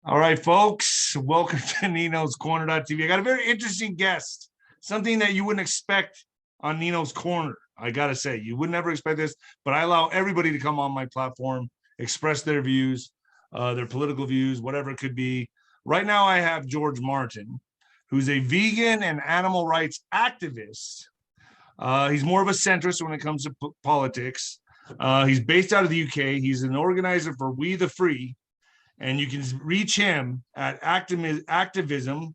All right, folks, welcome to Nino's Corner.tv. I got a very interesting guest, something that you wouldn't expect on Nino's Corner. I got to say, you would never expect this, but I allow everybody to come on my platform, express their views, their political views, whatever it could be. Right now, I have George Martin, who's a vegan and animal rights activist. He's more of a centrist when it comes to politics. He's based out of the UK. He's an organizer for We the Free. And you can reach him at activism.wtf.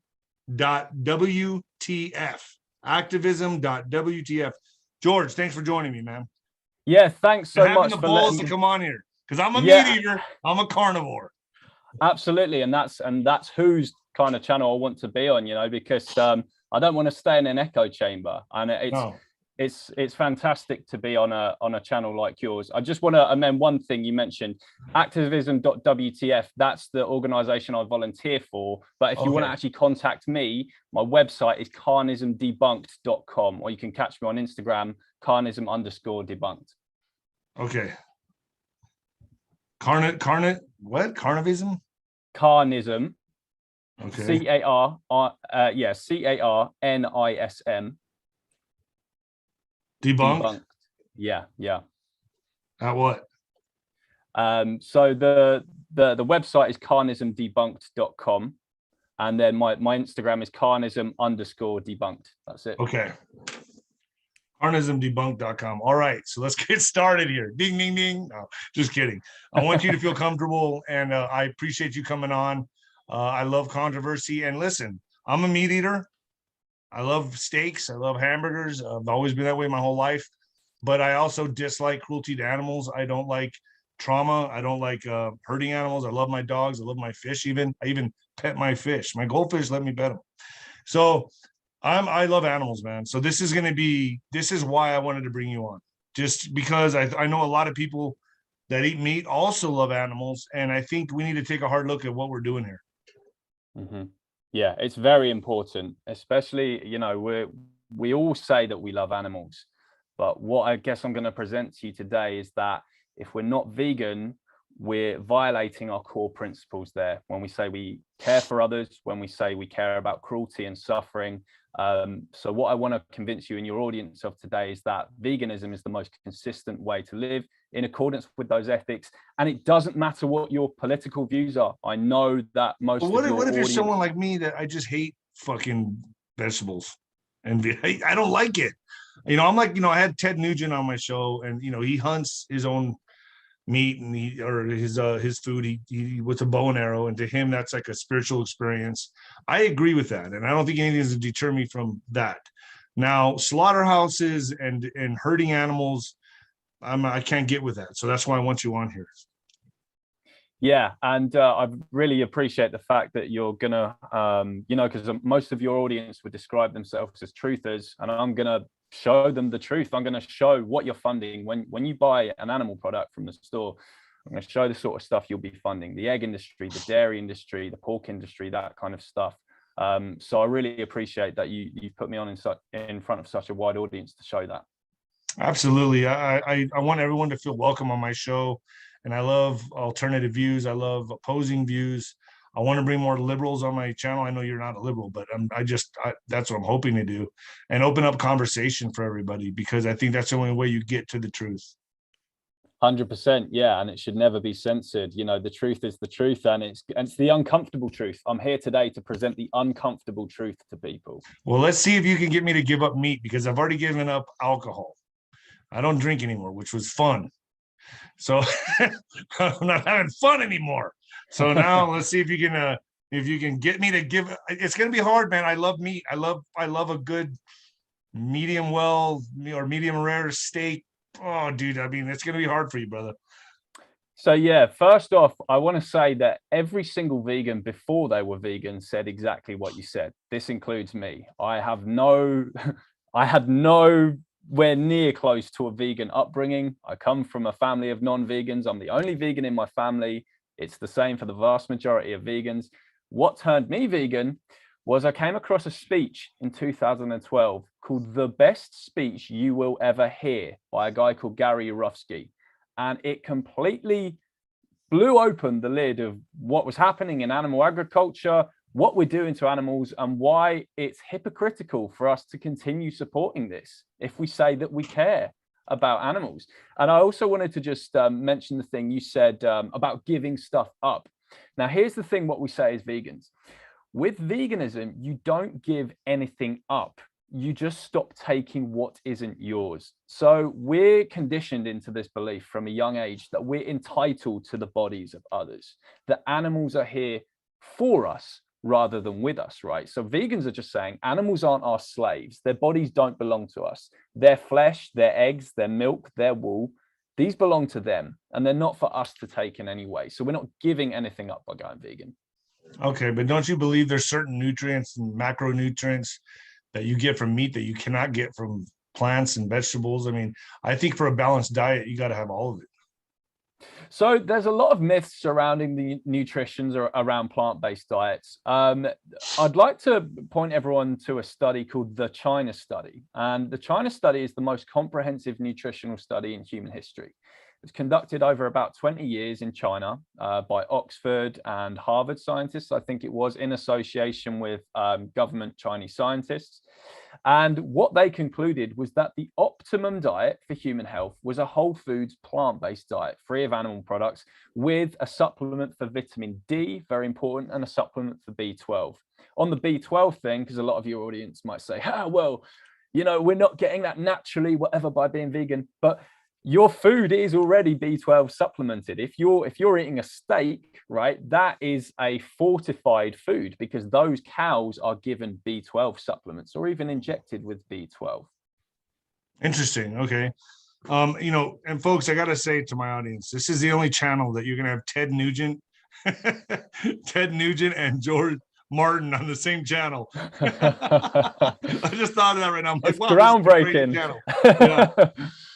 Activism.wtf. George, thanks for joining me, man. Yeah, thanks so much for for balls letting to come on here because I'm a meat eater. I'm a carnivore. Absolutely, and that's whose kind of channel I want to be on, because I don't want to stay in an echo chamber, and it's fantastic to be on a channel like yours. I just want to amend one thing you mentioned, activism.wtf. That's the organization I volunteer for. But if you want to actually contact me, my website is carnismdebunked.com, or you can catch me on Instagram, carnism_debunked. Okay. What? Carnivism? Carnism. Okay. CARNISM. Debunked. Yeah. At what? So the website is carnismdebunked.com, and then my Instagram is carnism_debunked. That's it. Okay. Carnismdebunked.com. All right, so let's get started here. Ding, ding, ding. No, just kidding. I want you to feel comfortable, and I appreciate you coming on. I love controversy, and listen, I'm a meat eater. I love steaks. I love hamburgers. I've always been that way my whole life. But I also dislike cruelty to animals. I don't like trauma. I don't like hurting animals. I love my dogs. I love my fish. I even pet my fish. My goldfish let me pet them. So I love animals, man. So this is why I wanted to bring you on. Just because I know a lot of people that eat meat also love animals. And I think we need to take a hard look at what we're doing here. Mm-hmm. Yeah, it's very important, especially, we all say that we love animals, but what I guess I'm going to present to you today is that if we're not vegan, we're violating our core principles there. When we say we care for others, when we say we care about cruelty and suffering. So what I want to convince you in your audience of today is that veganism is the most consistent way to live in accordance with those ethics. And it doesn't matter what your political views are. I know that most of your audience... What if you're someone like me that I just hate fucking vegetables and I don't like it. I'm like, I had Ted Nugent on my show, and he hunts his own meat and his food. He with a bow and arrow, and to him that's like a spiritual experience. I agree with that, and I don't think anything is to deter me from that. Now, slaughterhouses and hurting animals, I can't get with that. So that's why I want you on here. Yeah, and I really appreciate the fact that you're gonna, because most of your audience would describe themselves as truthers, and I'm gonna show them the truth. I'm going to show what you're funding when you buy an animal product from the store. I'm going to show the sort of stuff you'll be funding: the egg industry, the dairy industry, the pork industry, that kind of stuff. So I really appreciate that you put me on in front of such a wide audience to show that. Absolutely. I want everyone to feel welcome on my show, and I love alternative views. I love opposing views. I want to bring more liberals on my channel. I know you're not a liberal, but that's what I'm hoping to do, and open up conversation for everybody, because I think that's the only way you get to the truth. 100%. Yeah. And it should never be censored. The truth is the truth, and it's the uncomfortable truth. I'm here today to present the uncomfortable truth to people. Well, let's see if you can get me to give up meat, because I've already given up alcohol. I don't drink anymore, which was fun. So I'm not having fun anymore. So now let's see if you can get me to give. It's going to be hard, man. I love meat. I love a good medium well or medium rare steak. Oh, dude, I mean, it's going to be hard for you, brother. So yeah, first off, I want to say that every single vegan before they were vegan said exactly what you said. This includes me. I had nowhere near close to a vegan upbringing. I come from a family of non-vegans. I'm the only vegan in my family. It's the same for the vast majority of vegans. What turned me vegan was I came across a speech in 2012 called "The Best Speech You Will Ever Hear" by a guy called Gary Yourofsky. And it completely blew open the lid of what was happening in animal agriculture, what we're doing to animals, and why it's hypocritical for us to continue supporting this if we say that we care about animals. And I also wanted to just mention the thing you said about giving stuff up. Now, here's the thing, what we say as vegans. With veganism, you don't give anything up. You just stop taking what isn't yours. So we're conditioned into this belief from a young age that we're entitled to the bodies of others, that animals are here for us rather than with us, right? So vegans are just saying animals aren't our slaves. Their bodies don't belong to us. Their flesh, their eggs, their milk, their wool, these belong to them, and they're not for us to take in any way. So we're not giving anything up by going vegan. Okay, but don't you believe there's certain nutrients and macronutrients that you get from meat that you cannot get from plants and vegetables? I mean, I think for a balanced diet, you got to have all of it. So there's a lot of myths surrounding the nutritions or around plant-based diets. I'd like to point everyone to a study called the China study. And the China study is the most comprehensive nutritional study in human history. It's conducted over about 20 years in China by Oxford and Harvard scientists, I think it was, in association with government Chinese scientists. And what they concluded was that the optimum diet for human health was a whole foods plant-based diet, free of animal products, with a supplement for vitamin D, very important, and a supplement for B12. On the B12 thing, because a lot of your audience might say, well, you know, we're not getting that naturally, whatever, by being vegan, but your food is already B12 supplemented. If you're eating a steak, right, that is a fortified food because those cows are given B12 supplements or even injected with B12. Interesting. Okay. You know, and folks, I gotta say to my audience, this is the only channel that you're gonna have Ted Nugent, Ted Nugent and George Martin on the same channel. I just thought of that right now. I'm like, it's wow, groundbreaking. Yeah.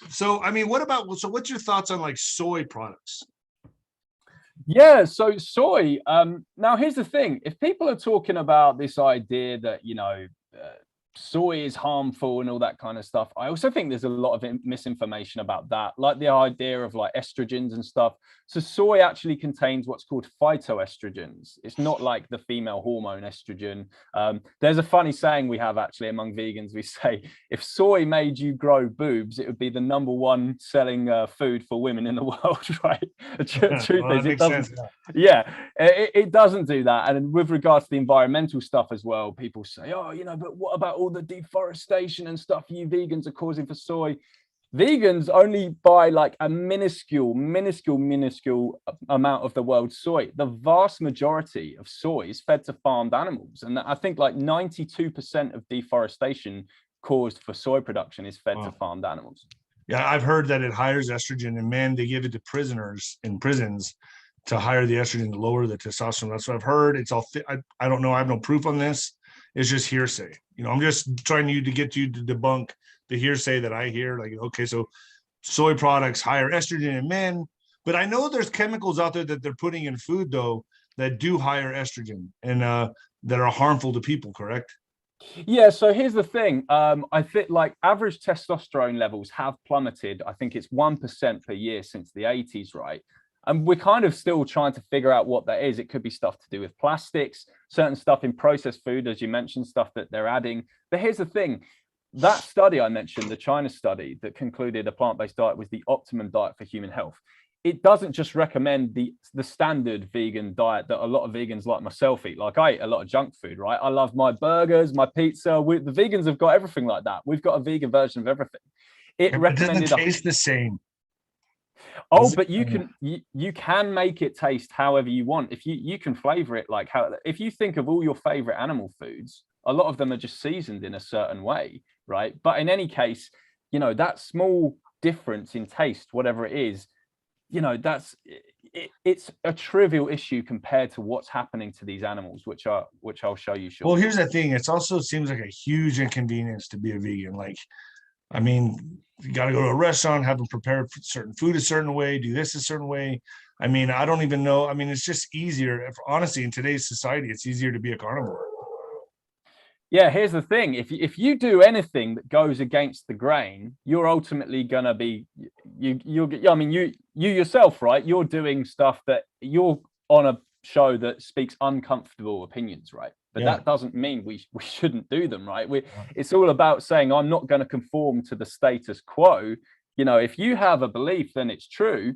So, I mean, what's your thoughts on like soy products? Yeah, so soy. Now, here's the thing. If people are talking about this idea that, you know, soy is harmful and all that kind of stuff, I also think there's a lot of misinformation about that, like the idea of like estrogens and stuff. So soy actually contains what's called phytoestrogens. It's not like the female hormone estrogen. There's a funny saying we have actually among vegans. We say, if soy made you grow boobs, it would be the #1 selling food for women in the world, right? The truth is, it doesn't. Sense, yeah, it doesn't do that. And with regards to the environmental stuff as well, people say, oh, you know, but what about all the deforestation and stuff you vegans are causing for soy? Vegans only buy like a minuscule amount of the world's soy. The vast majority of soy is fed to farmed animals. And I think like 92% of deforestation caused for soy production is fed to farmed animals. Yeah, I've heard that it hires estrogen in men. They give it to prisoners in prisons to hire the estrogen to lower the testosterone. That's what I've heard. It's all, I don't know. I have no proof on this. It's just hearsay. You know, I'm just trying to get you to debunk the hearsay that I hear. Like, okay, so soy products higher estrogen in men, but I know there's chemicals out there that they're putting in food though that do higher estrogen and that are harmful to people, correct? Yeah, so here's the thing. I think like average testosterone levels have plummeted. I think it's 1% per year since the 80s, right? And we're kind of still trying to figure out what that is. It could be stuff to do with plastics, certain stuff in processed food, as you mentioned, stuff that they're adding. But here's the thing. That study I mentioned, the China study that concluded a plant-based diet was the optimum diet for human health. It doesn't just recommend the standard vegan diet that a lot of vegans like myself eat. Like I eat a lot of junk food, right? I love my burgers, my pizza. The vegans have got everything like that. We've got a vegan version of everything. It recommended doesn't taste the same. Oh, but you can make it taste however you want. If you can flavor it like how, if you think of all your favorite animal foods, a lot of them are just seasoned in a certain way, right? But in any case, you know, that small difference in taste, whatever it is, you know, it's a trivial issue compared to what's happening to these animals, which I'll show you shortly. Well, here's the thing. It also seems like a huge inconvenience to be a vegan. Like, I mean, you got to go to a restaurant, have them prepare certain food a certain way, do this a certain way. I mean, I don't even know. I mean, it's just easier. Honestly, in today's society, it's easier to be a carnivore. Yeah, here's the thing. If you do anything that goes against the grain, you're ultimately gonna be I mean, you yourself, right? You're doing stuff that you're on a show that speaks uncomfortable opinions, right? But Yeah. that doesn't mean we shouldn't do them, right? It's all about saying I'm not going to conform to the status quo. You know, if you have a belief, then it's true,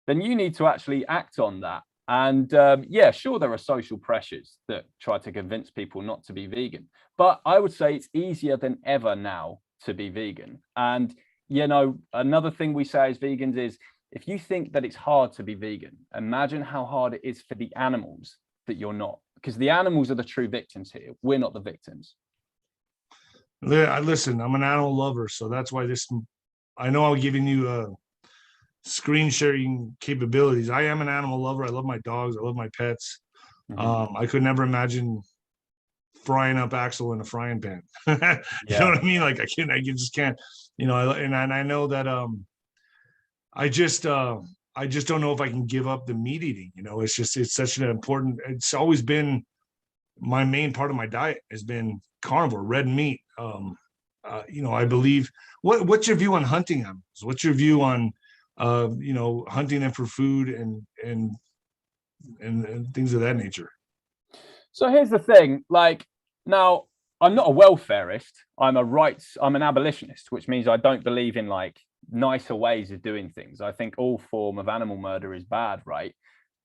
then you need to actually act on that. And yeah, sure, there are social pressures that try to convince people not to be vegan, but I would say it's easier than ever now to be vegan. And, you know, another thing we say as vegans is if you think that it's hard to be vegan, imagine how hard it is for the animals that you're not, because the animals are the true victims here. We're not the victims. Listen, I'm an animal lover, so that's why I know I'm giving you screen sharing capabilities. I am an animal lover. I love my dogs. I love my pets. I could never imagine frying up Axel in a frying pan. You know what I mean? Like I just can't, you know, and I know that I just don't know if I can give up the meat eating. You know, it's such an important, it's always been my main part of my diet has been carnivore, red meat. You know, I believe what's your view on hunting animals? What's your view on you know, hunting them for food and things of that nature? So here's the thing, like, now I'm not a welfarist, I'm an abolitionist, which means I don't believe in like nicer ways of doing things. I think all form of animal murder is bad, right?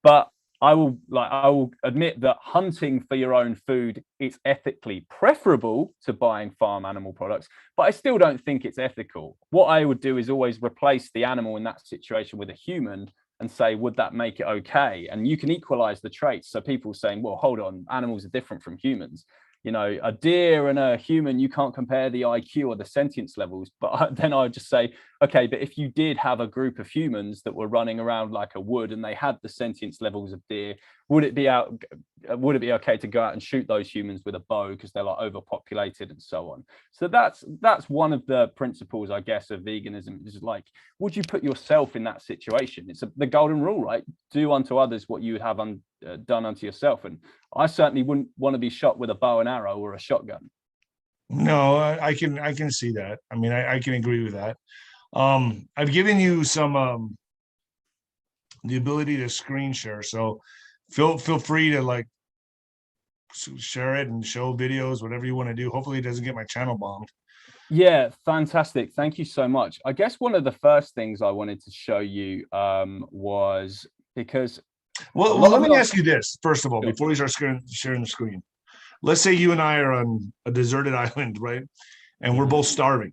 But I will admit that hunting for your own food is ethically preferable to buying farm animal products, but I still don't think it's ethical. What I would do is always replace the animal in that situation with a human and say, would that make it okay? And you can equalize the traits. So people saying, well, hold on, animals are different from humans. You know, a deer and a human, you can't compare the IQ or the sentience levels. But then I would just say, okay, but if you did have a group of humans that were running around like a wood and they had the sentience levels of deer, would it be okay to go out and shoot those humans with a bow because they're like overpopulated and so on? So that's one of the principles, I guess, of veganism, is like, would you put yourself in that situation? It's the golden rule, right? Do unto others what you would have done unto yourself. And I certainly wouldn't want to be shot with a bow and arrow or a shotgun. No, I can see that. I mean, I can agree with that. I've given you some the ability to screen share, so feel free to like share it and show videos, whatever you want to do. Hopefully, it doesn't get my channel bombed. Yeah, fantastic. Thank you so much. I guess one of the first things I wanted to show you was because a Well, lot let of me our, ask you this first of all, sure. before we start sharing the screen. Let's say you and I are on a deserted island, right? And we're both starving.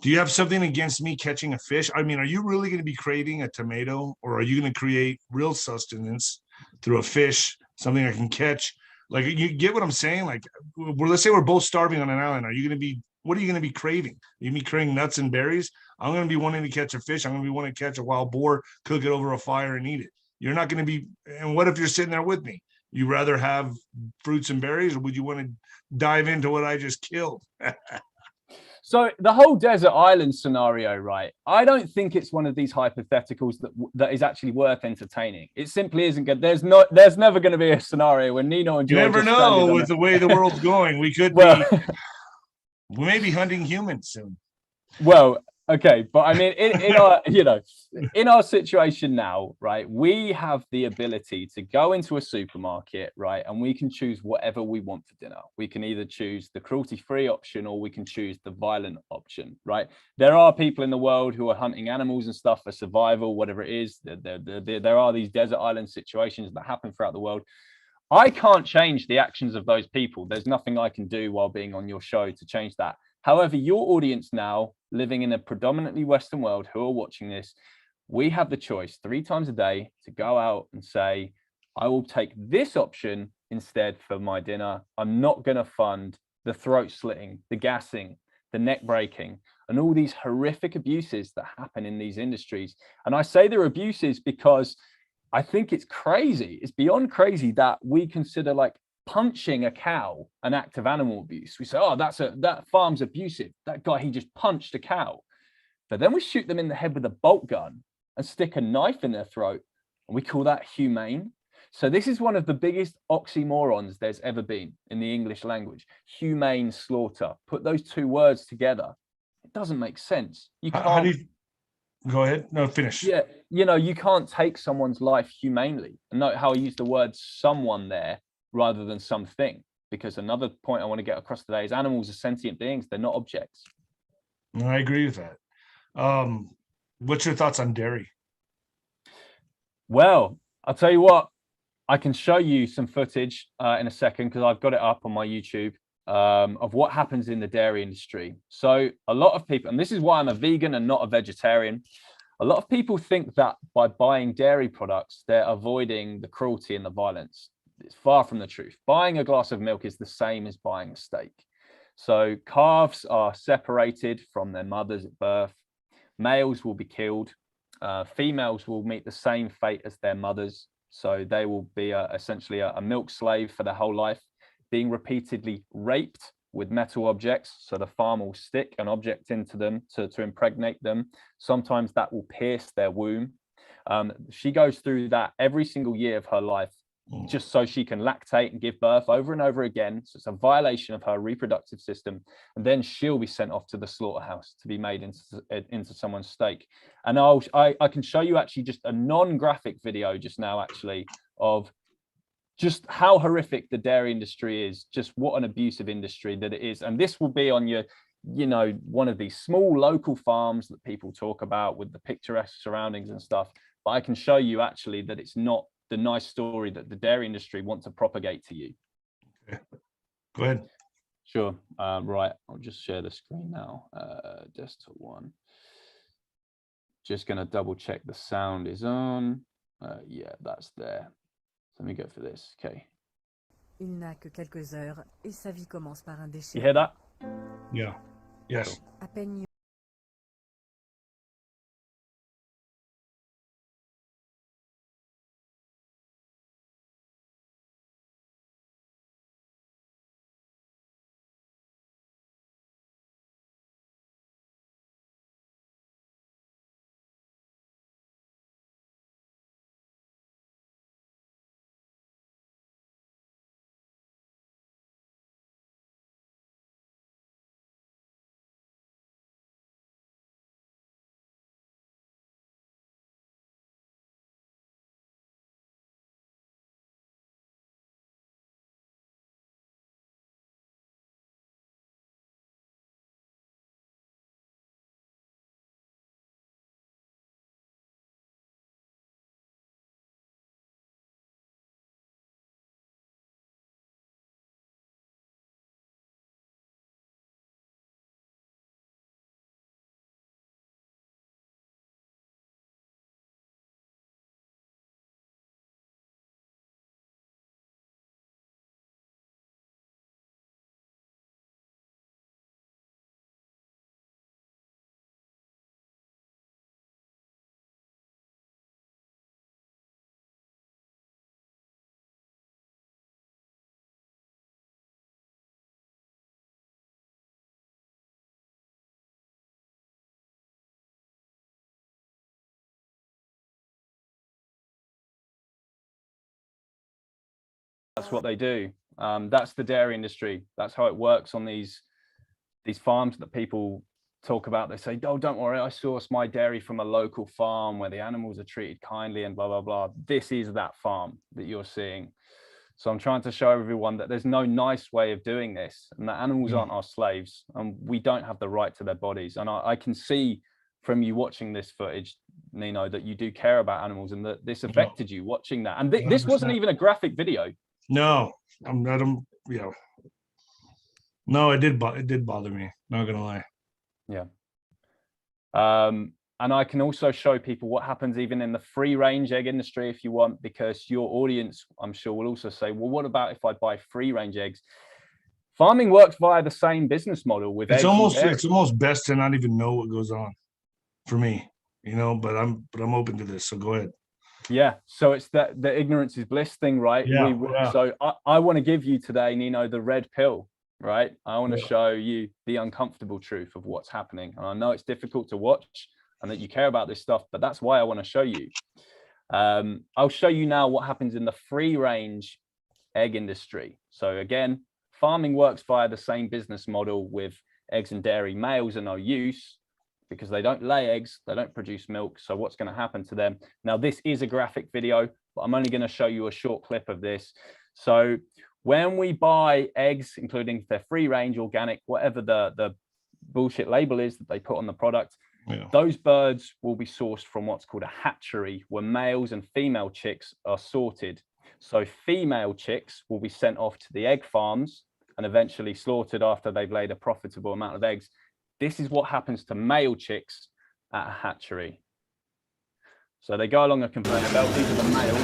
Do you have something against me catching a fish? I mean, are you really going to be craving a tomato, or are you going to create real sustenance through a fish, something I can catch? Like, you get what I'm saying? Like, let's say we're both starving on an island. Are you going to be, what are you going to be craving? Are you going to be craving nuts and berries? I'm going to be wanting to catch a fish. I'm going to be wanting to catch a wild boar, cook it over a fire and eat it. You're not going to be, and what if you're sitting there with me? You rather have fruits and berries, or would you want to dive into what I just killed? So the whole desert island scenario, right? I don't think it's one of these hypotheticals that is actually worth entertaining. It simply isn't good. There's never going to be a scenario where Nino and You Joy never just stranded know on with the way the world's going. well, We may be hunting humans soon. well, okay, but I mean, in our, you know, in our situation now, right, we have the ability to go into a supermarket, right, and we can choose whatever we want for dinner. We can either choose the cruelty-free option or we can choose the violent option, right? There are people in the world who are hunting animals and stuff for survival, whatever it is. There are these desert island situations that happen throughout the world. I can't change the actions of those people. There's nothing I can do while being on your show to change that. However, your audience now, living in a predominantly Western world who are watching this, we have the choice 3 times a day to go out and say, I will take this option instead for my dinner. I'm not going to fund the throat slitting, the gassing, the neck breaking, and all these horrific abuses that happen in these industries. And I say they're abuses because I think it's crazy. It's beyond crazy that we consider like punching a cow an act of animal abuse. We say, oh, that farm's abusive. That guy, he just punched a cow. But then we shoot them in the head with a bolt gun and stick a knife in their throat, and we call that humane. So this is one of the biggest oxymorons there's ever been in the English language. Humane slaughter. Put those two words together. It doesn't make sense. You can't. How do you go ahead? No, finish. Yeah, you can't take someone's life humanely. And note how I use the word someone there rather than something, because another point I want to get across today is animals are sentient beings. They're not objects. I agree with that. What's your thoughts on dairy? Well, I'll tell you what, I can show you some footage in a second because I've got it up on my YouTube of what happens in the dairy industry. So a lot of people, and this is why I'm a vegan and not a vegetarian, a lot of people think that by buying dairy products, they're avoiding the cruelty and the violence. It's far from the truth. Buying a glass of milk is the same as buying a steak. So calves are separated from their mothers at birth. Males will be killed. Females will meet the same fate as their mothers. So they will be essentially a milk slave for their whole life, being repeatedly raped with metal objects. So the farm will stick an object into them to impregnate them. Sometimes that will pierce their womb. She goes through that every single year of her life, just so she can lactate and give birth over and over again. So it's a violation of her reproductive system. And then she'll be sent off to the slaughterhouse to be made into someone's steak. And I can show you actually just a non-graphic video just now, actually, of just how horrific the dairy industry is, just what an abusive industry that it is. And this will be on your, one of these small local farms that people talk about with the picturesque surroundings and stuff. But I can show you actually that it's not the nice story that the dairy industry want to propagate to you. Okay. Go ahead. Sure. Right. I'll just share the screen now. Desktop one. Just going to double check the sound is on. Yeah, that's there. Let me go for this. Okay. Il n'a que quelques heures et sa vie commence par un déchet. You hear that? Yeah. Yes. À peine That's what they do. That's the dairy industry. That's how it works on these farms that people talk about. They say, oh, don't worry, I source my dairy from a local farm where the animals are treated kindly and blah, blah, blah. This is that farm that you're seeing. So I'm trying to show everyone that there's no nice way of doing this, and that animals aren't our slaves, and we don't have the right to their bodies. And I can see from you watching this footage, Nino, that you do care about animals and that this affected you watching that. And this wasn't even a graphic video. No, I'm not. No, it did bother me. Not gonna lie. Yeah. And I can also show people what happens even in the free range egg industry if you want, because your audience, I'm sure, will also say, well, what about if I buy free range eggs? Farming works via the same business model with It's eggs. it's almost best to not even know what goes on for me, but I'm open to this. So go ahead. Yeah. So it's that the ignorance is bliss thing, right? Yeah. So I want to give you today, Nino, the red pill, right? I want to show you the uncomfortable truth of what's happening. And I know it's difficult to watch and that you care about this stuff, but that's why I want to show you. I'll show you now what happens in the free range egg industry. So again, farming works via the same business model with eggs and dairy. Males are no use because they don't lay eggs, they don't produce milk. So what's going to happen to them? Now, this is a graphic video, but I'm only going to show you a short clip of this. So when we buy eggs, including if they're free range, organic, whatever the bullshit label is that they put on the product, those birds will be sourced from what's called a hatchery, where males and female chicks are sorted. So female chicks will be sent off to the egg farms and eventually slaughtered after they've laid a profitable amount of eggs. This is what happens to male chicks at a hatchery. So they go along a conveyor belt. These are the males.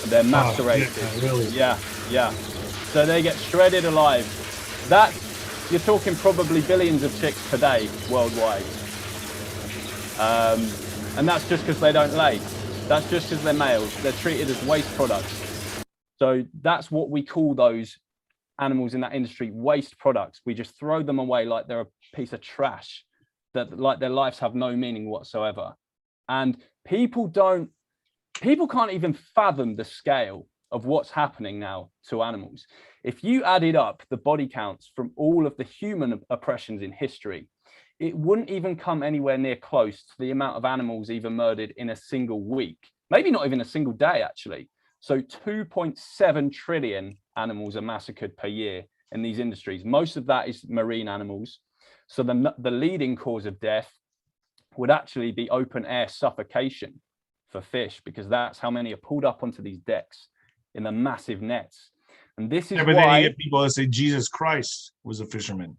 And they're macerated. Really? Yeah. So they get shredded alive. You're talking probably billions of chicks per day worldwide. And that's just because they don't lay. That's just because they're males. They're treated as waste products. So that's what we call those animals in that industry, waste products. We just throw them away like they're a piece of trash, that like their lives have no meaning whatsoever. And people can't even fathom the scale of what's happening now to animals. If you added up the body counts from all of the human oppressions in history, it wouldn't even come anywhere near close to the amount of animals even murdered in a single week, maybe not even a single day, actually. So 2.7 trillion animals are massacred per year in these industries. Most of that is marine animals. So the leading cause of death would actually be open air suffocation for fish, because that's how many are pulled up onto these decks in the massive nets. And this is but why then you get people that say Jesus Christ was a fisherman.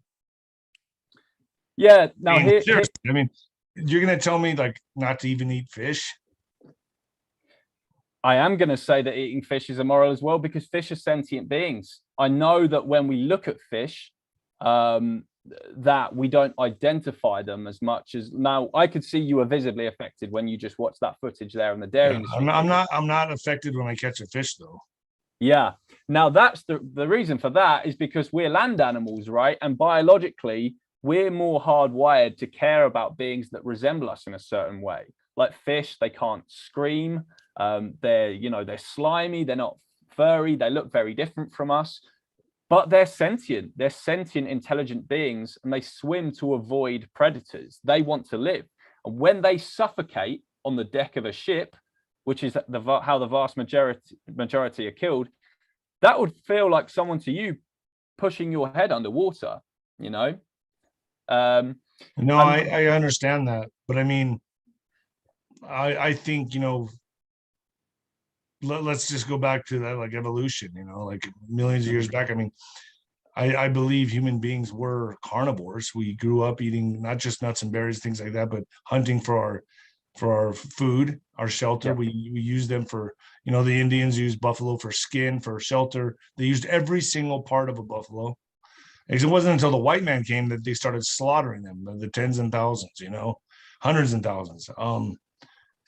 Yeah. Now, I mean, you're going to tell me like not to even eat fish? I am going to say that eating fish is immoral as well, because fish are sentient beings. I know that when we look at fish, that we don't identify them as much as now. I could see you were visibly affected when you just watched that footage there in the dairy industry. I'm not affected when I catch a fish though. Yeah. Now that's the reason for that is because we're land animals, right? And biologically, we're more hardwired to care about beings that resemble us in a certain way. Like fish, they can't scream. They're slimy. They're not furry. They look very different from us, but they're sentient. They're sentient, intelligent beings, and they swim to avoid predators. They want to live. And when they suffocate on the deck of a ship, which is how the vast majority are killed, that would feel like someone to you pushing your head underwater, you know? I understand that, but I mean, I think, let's just go back to that, like evolution, like millions of years back. I mean, I believe human beings were carnivores. We grew up eating not just nuts and berries, things like that, but hunting for our food, our shelter. We used them for, the Indians used buffalo for skin, for shelter. They used every single part of a buffalo. It wasn't until the white man came that they started slaughtering them, the tens and thousands, hundreds and thousands.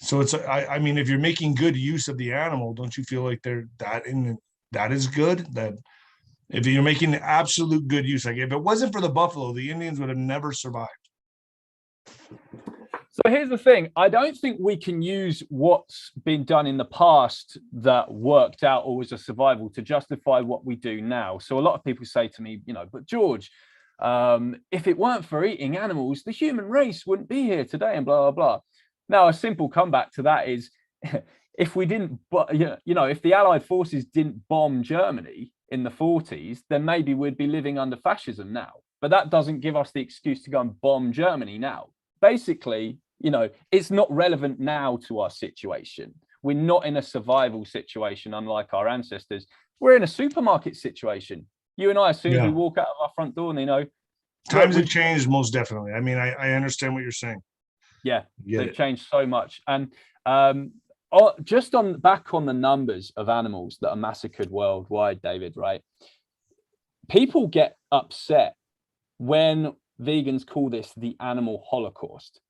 So it's, I mean, if you're making good use of the animal, don't you feel like that is good? That if you're making absolute good use, like if it wasn't for the buffalo, the Indians would have never survived. So here's the thing. I don't think we can use what's been done in the past that worked out or was a survival to justify what we do now. So a lot of people say to me, but George, if it weren't for eating animals, the human race wouldn't be here today and blah, blah, blah. Now, a simple comeback to that is if we didn't, if the Allied forces didn't bomb Germany in the 40s, then maybe we'd be living under fascism now. But that doesn't give us the excuse to go and bomb Germany now. Basically, it's not relevant now to our situation. We're not in a survival situation, unlike our ancestors. We're in a supermarket situation. You and I, as soon as we walk out of our front door, times have changed, most definitely. I mean, I understand what you're saying. Yeah, they've changed so much. And just back on the numbers of animals that are massacred worldwide, David, right? People get upset when vegans call this the animal holocaust.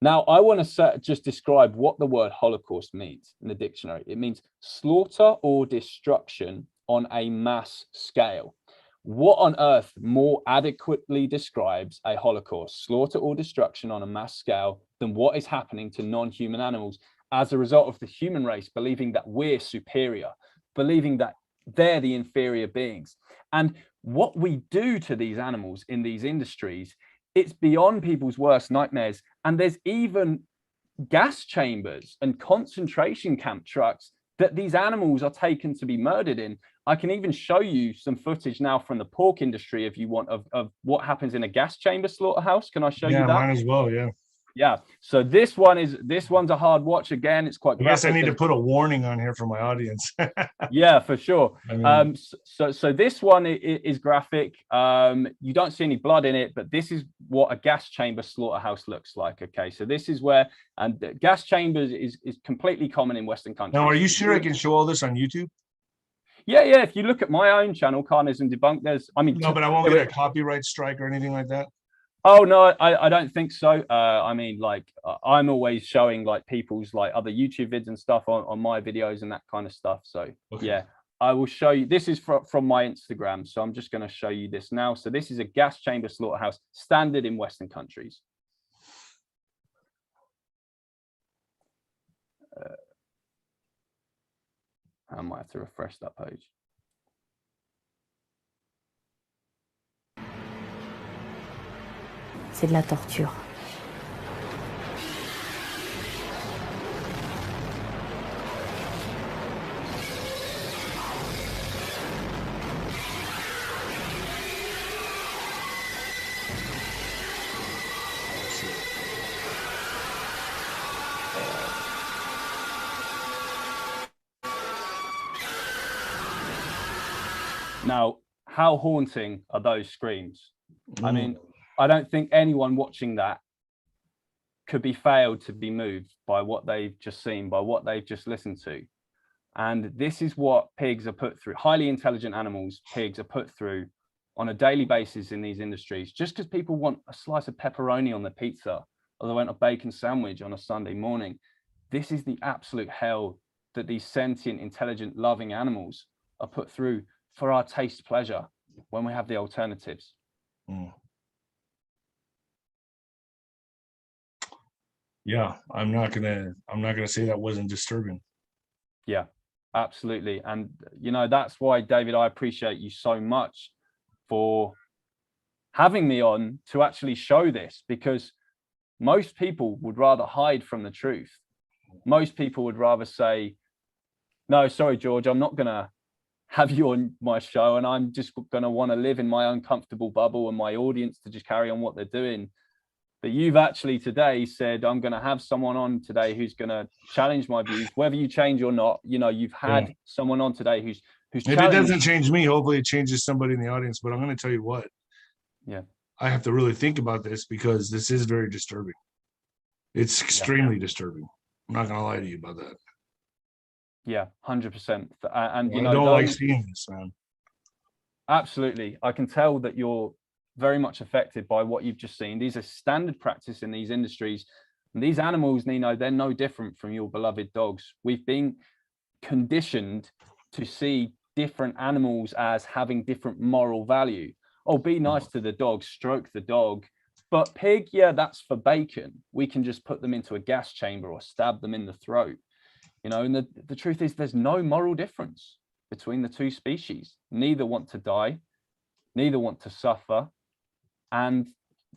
Now, I want to just describe what the word holocaust means in the dictionary. It means slaughter or destruction on a mass scale. What on earth more adequately describes a holocaust, slaughter or destruction on a mass scale, than what is happening to non-human animals as a result of the human race believing that we're superior, believing that they're the inferior beings? And what we do to these animals in these industries, it's beyond people's worst nightmares. And there's even gas chambers and concentration camp trucks that these animals are taken to be murdered in. I can even show you some footage now from the pork industry if you want, of what happens in a gas chamber slaughterhouse. Can I show you that? Mine as well. Yeah. So this one's a hard watch. Again, it's quite graphic. I guess I need to put a warning on here for my audience. Yeah, for sure. I mean, so this one is graphic. You don't see any blood in it, but this is what a gas chamber slaughterhouse looks like. Okay, so this is where, and gas chambers is completely common in Western countries. Now, are you sure I can show all this on YouTube? Yeah. If you look at my own channel, Carnism Debunked, No, but I won't get a copyright strike or anything like that. Oh no, I don't think so. I mean, like, I'm always showing like people's like other YouTube vids and stuff on my videos and that kind of stuff. So okay. Yeah, I will show you. This is from my Instagram, so I'm just going to show you this now. So this is a gas chamber slaughterhouse, standard in Western countries. I might have to refresh that page. C'est de la torture. Now, how haunting are those screams? I mean, I don't think anyone watching that could be failed to be moved by what they've just seen, by what they've just listened to. And this is what pigs are put through. Highly intelligent animals, pigs, are put through on a daily basis in these industries. Just because people want a slice of pepperoni on their pizza, or they want a bacon sandwich on a Sunday morning, this is the absolute hell that these sentient, intelligent, loving animals are put through for our taste pleasure when we have the alternatives. Yeah, I'm not gonna say that wasn't disturbing. Yeah, absolutely. And you know, that's why, David, I appreciate you so much for having me on to actually show this, because most people would rather hide from the truth. Most people would rather say, no, sorry, George, I'm not gonna have you on my show, and I'm just going to want to live in my own comfortable bubble and my audience to just carry on what they're doing. But you've actually today said, I'm going to have someone on today who's going to challenge my views, whether you change or not. You know, you've had someone on today who's if it doesn't change me, hopefully it changes somebody in the audience. But I'm going to tell you what, I have to really think about this, because this is very disturbing. It's extremely disturbing. I'm not going to lie to you about that. Yeah, 100%. And you know, I don't like seeing this, man. Absolutely. I can tell that you're very much affected by what you've just seen. These are standard practice in these industries. And these animals, Nino, they're no different from your beloved dogs. We've been conditioned to see different animals as having different moral value. Oh, be nice to the dog, stroke the dog. But pig, yeah, that's for bacon. We can just put them into a gas chamber or stab them in the throat. You know, and the truth is, there's no moral difference between the two species. Neither want to die, neither want to suffer, and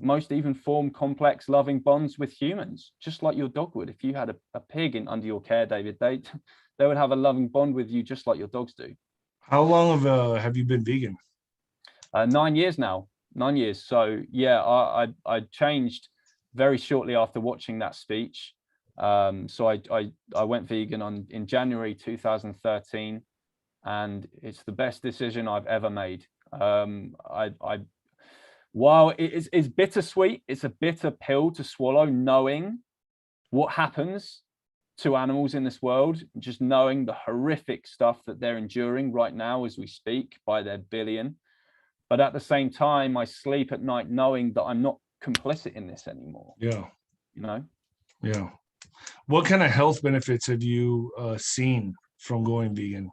most even form complex, loving bonds with humans, just like your dog would. If you had a pig under your care, David, they would have a loving bond with you, just like your dogs do. How long have you been vegan? 9 years now. 9 years. So yeah, I changed very shortly after watching that speech. So I went vegan in January 2013, and it's the best decision I've ever made. While it's bittersweet, it's a bitter pill to swallow, knowing what happens to animals in this world, just knowing the horrific stuff that they're enduring right now as we speak by their billion. But at the same time, I sleep at night knowing that I'm not complicit in this anymore. Yeah. You know? Yeah. What kind of health benefits have you seen from going vegan?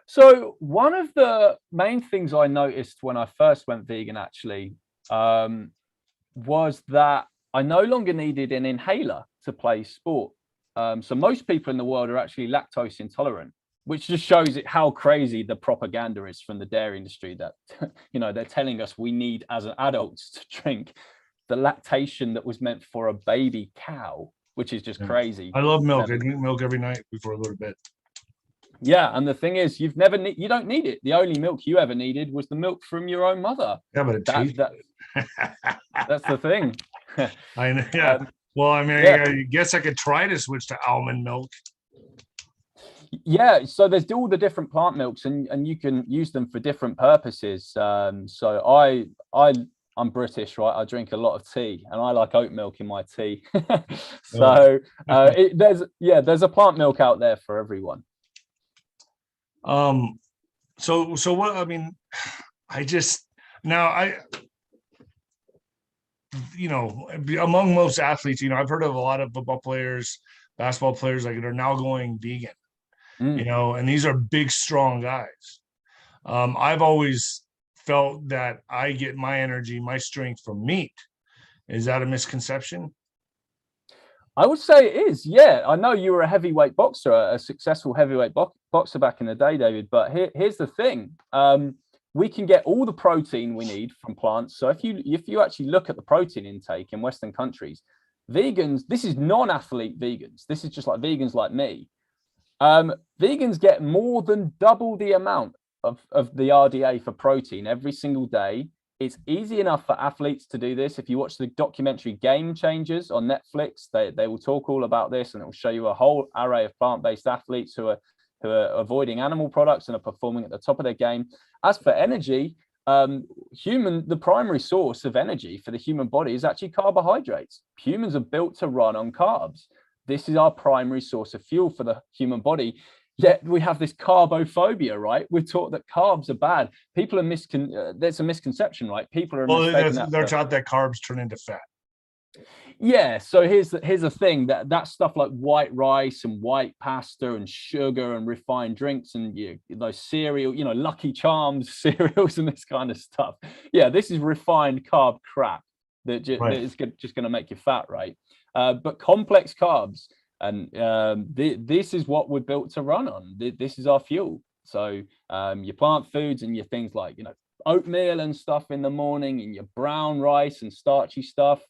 So one of the main things I noticed when I first went vegan actually was that I no longer needed an inhaler to play sport. So most people in the world are actually lactose intolerant, which just shows it how crazy the propaganda is from the dairy industry that, they're telling us we need as adults to drink the lactation that was meant for a baby cow, which is just crazy. I love milk. I drink milk every night before I go to bed. Yeah, and the thing is, you don't need it. The only milk you ever needed was the milk from your own mother. Yeah, but it tastes that's the thing. I know. Yeah. Well, I mean, I guess I could try to switch to almond milk. Yeah, so there's all the different plant milks, and you can use them for different purposes. So I'm British, right? I drink a lot of tea, and I like oat milk in my tea. So there's a plant milk out there for everyone. So what, I mean, among most athletes, I've heard of a lot of football players, basketball players, like, they're now going vegan, and these are big, strong guys. I've always felt that I get my energy, my strength from meat. Is that a misconception? I would say it is. Yeah, I know you were a heavyweight boxer, a successful heavyweight boxer back in the day, David. But here's the thing: we can get all the protein we need from plants. So if you actually look at the protein intake in Western countries, vegans, this is non-athlete vegans. This is just like vegans like me. Vegans get more than double the amount of the RDA for protein every single day. It's easy enough for athletes to do this. If you watch the documentary Game Changers on Netflix, they will talk all about this, and it will show you a whole array of plant-based athletes who are avoiding animal products and are performing at the top of their game. As for energy, the primary source of energy for the human body is actually carbohydrates. Humans are built to run on carbs. This is our primary source of fuel for the human body. Yet we have this carbophobia, right? We're taught that carbs are bad. People are there's a misconception, right? People are they're taught that carbs turn into fat. Yeah. So here's the thing, that stuff like white rice and white pasta and sugar and refined drinks and those cereal, Lucky Charms cereals and this kind of stuff. Yeah, this is refined carb crap that is just going to make you fat, right? But complex carbs. And this is what we're built to run on. This is our fuel. So your plant foods and your things like, oatmeal and stuff in the morning, and your brown rice and starchy stuff.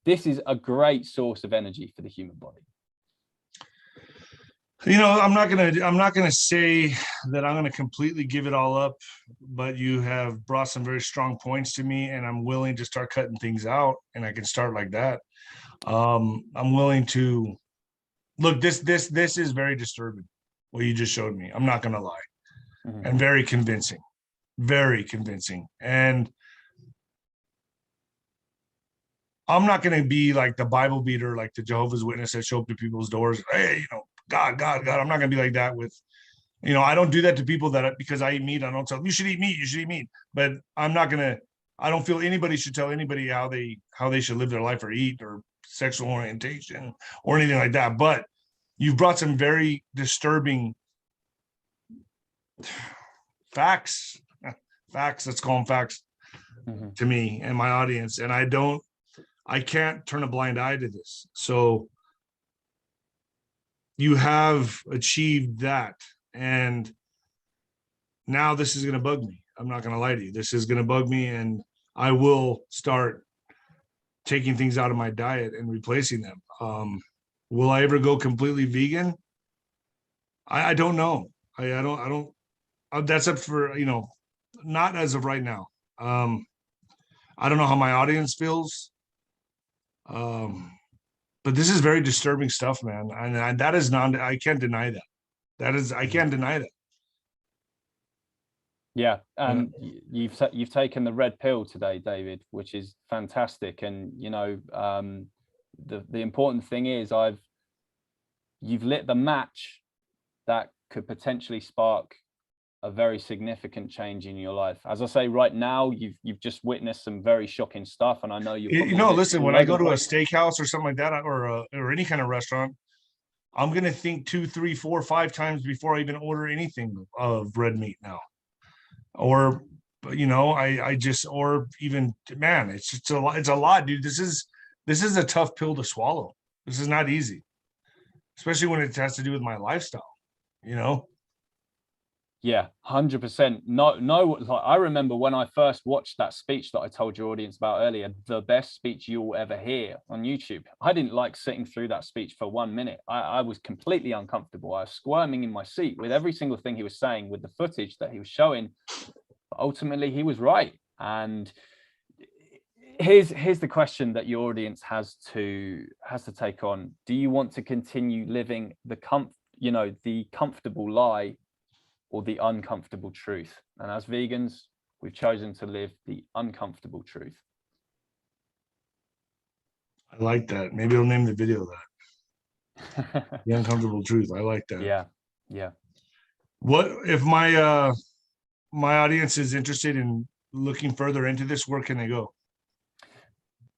This is a great source of energy for the human body. I'm not gonna say that I'm gonna completely give it all up, but you have brought some very strong points to me, and I'm willing to start cutting things out, and I can start like that. I'm willing to look. This is very disturbing, what you just showed me. I'm not gonna lie, and very convincing, and I'm not going to be like the Bible beater, like the Jehovah's Witness that show up to people's doors. Hey, God. I'm not going to be like that with, I don't do that to people because I eat meat. I don't tell them, you should eat meat. But I don't feel anybody should tell anybody how they should live their life or eat or sexual orientation or anything like that. But you've brought some very disturbing facts, let's call them facts, to me and my audience. And I can't turn a blind eye to this. So you have achieved that. And now this is going to bug me. I'm not going to lie to you. This is going to bug me, and I will start taking things out of my diet and replacing them. Will I ever go completely vegan? I don't know. I don't, that's up for, not as of right now. I don't know how my audience feels. But this is very disturbing stuff, man. And that is I can't deny that. I can't deny that. Yeah. You've taken the red pill today, David, which is fantastic. And, the important thing is you've lit the match that could potentially spark a very significant change in your life. As I say, right now, you've just witnessed some very shocking stuff, and I know listen, when I go to a steakhouse or something like that, or any kind of restaurant, I'm going to think 2, 3, 4, 5 times before I even order anything of red meat now. Or, you know, I just, or even, man, it's just it's a lot, dude. This is a tough pill to swallow. This is not easy, especially when it has to do with my lifestyle, you know? Yeah, 100%. No, like, I remember when I first watched that speech that I told your audience about earlier, the best speech you will ever hear on YouTube. I didn't like sitting through that speech for 1 minute. I was completely uncomfortable. I was squirming in my seat with every single thing he was saying, with the footage that he was showing. But ultimately, he was right. And here's the question that your audience has to take on. Do you want to continue living the comfortable lie, or the uncomfortable truth? And as vegans, we've chosen to live the uncomfortable truth. I like that. Maybe I'll name the video that. The uncomfortable truth. I like that. Yeah. What if my my audience is interested in looking further into this? Where can they go?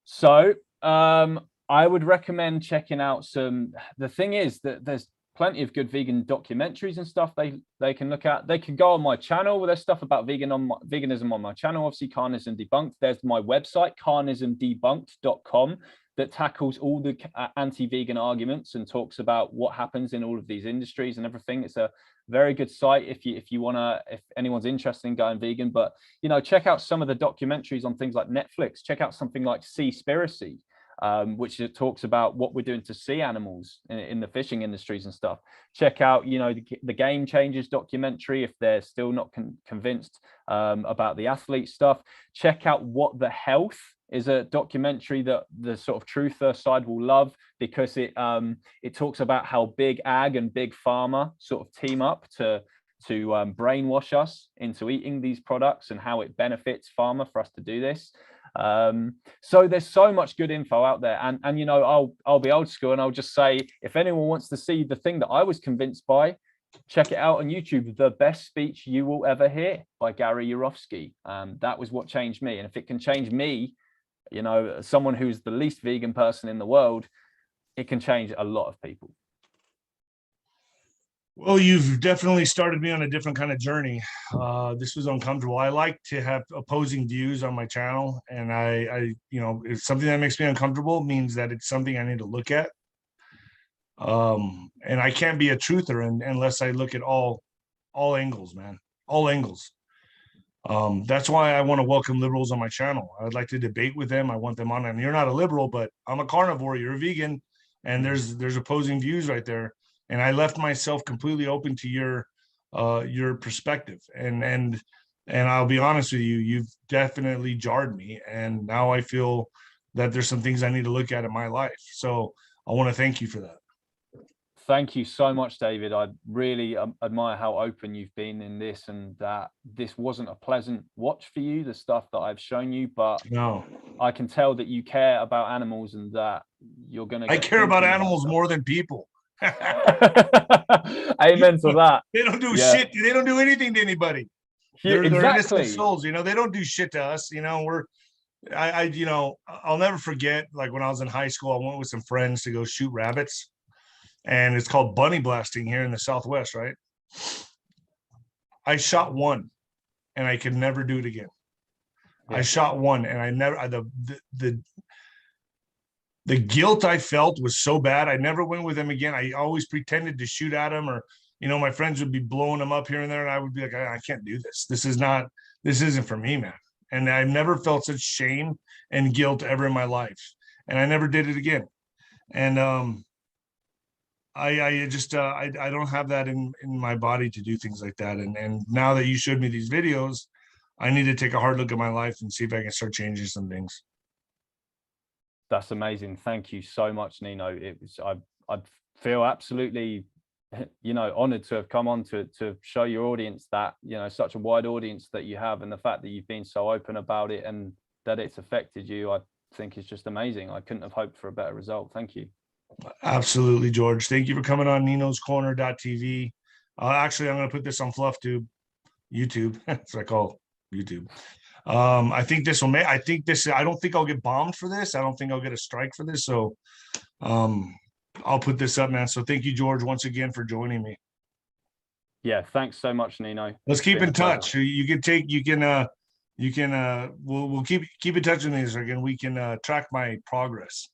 So I would recommend checking out the thing is that there's plenty of good vegan documentaries and stuff they can look at. They can go on my channel. There's stuff about veganism on my channel. Obviously, Carnism Debunked. There's my website, carnismdebunked.com, that tackles all the anti-vegan arguments and talks about what happens in all of these industries and everything. It's a very good site if you want to, if anyone's interested in going vegan. But, you know, check out some of the documentaries on things like Netflix. Check out something like Seaspiracy, which talks about what we're doing to sea animals in the fishing industries and stuff. Check out, you know, the Game Changers documentary if they're still not convinced about the athlete stuff. Check out What the Health is a documentary that the sort of truther side will love, because it talks about how big ag and big pharma sort of team up to brainwash us into eating these products, and how it benefits pharma for us to do this. So there's so much good info out there, and you know, I'll be old school and I'll just say, if anyone wants to see the thing that I was convinced by, check it out on YouTube, The Best Speech You Will Ever Hear by Gary Yourofsky. That was what changed me, and if it can change me, you know, someone who's the least vegan person in the world, it can change a lot of people. Well, you've definitely started me on a different kind of journey. This was uncomfortable. I like to have opposing views on my channel, and I, you know, if something that makes me uncomfortable means that it's something I need to look at. And I can't be a truther unless I look at all angles, man, all angles. That's why I want to welcome liberals on my channel. I would like to debate with them. I want them on. And you're not a liberal, but I'm a carnivore. You're a vegan, and there's opposing views right there. And I left myself completely open to your perspective. And I'll be honest with you, you've definitely jarred me. And now I feel that there's some things I need to look at in my life. So I want to thank you for that. Thank you so much, David. I really admire how open you've been in this, and that this wasn't a pleasant watch for you, the stuff that I've shown you, but No, I can tell that you care about animals, and that you're going to I care about animals more than people. Amen to that. They don't do shit. They don't do anything to anybody. They're Exactly. innocent souls, you know. They don't do shit to us, you know. You know, I'll never forget, like when I was in high school, I went with some friends to go shoot rabbits, and it's called bunny blasting here in the Southwest, right? I shot one, and I could never do it again. I shot one, and I never, the guilt I felt was so bad. I never went with them again. I always pretended to shoot at them, or, you know, my friends would be blowing them up here and there, and I would be like, I can't do this. This isn't for me, man. And I've never felt such shame and guilt ever in my life. And I never did it again. And I just I don't have that in my body to do things like that. And now that you showed me these videos, I need to take a hard look at my life and see if I can start changing some things. That's amazing. Thank you so much, Nino. It was, I feel absolutely, you know, honored to have come on to show your audience that, you know, such a wide audience that you have, and the fact that you've been so open about it and that it's affected you, I think is just amazing. I couldn't have hoped for a better result. Thank you. Absolutely, George. Thank you for coming on ninoscorner.tv. Actually, I'm going to put this on FluffTube, YouTube. That's what I call YouTube. I think this will make, I don't think I'll get bombed for this. I don't think I'll get a strike for this. So I'll put this up, man. So thank you, George, once again for joining me. Yeah, thanks so much, Nino. Let's It's keep been in a pleasure. touch. We'll keep in touch with me so again we can track my progress.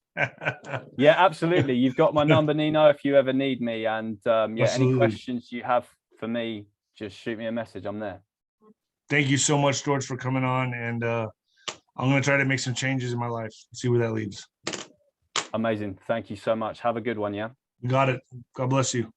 Yeah, absolutely. You've got my number, Nino, if you ever need me. And yeah, any Absolutely. questions you have for me, just shoot me a message. I'm there. Thank you so much, George, for coming on. And I'm going to try to make some changes in my life. See where that leads. Amazing. Thank you so much. Have a good one. Yeah. You got it. God bless you.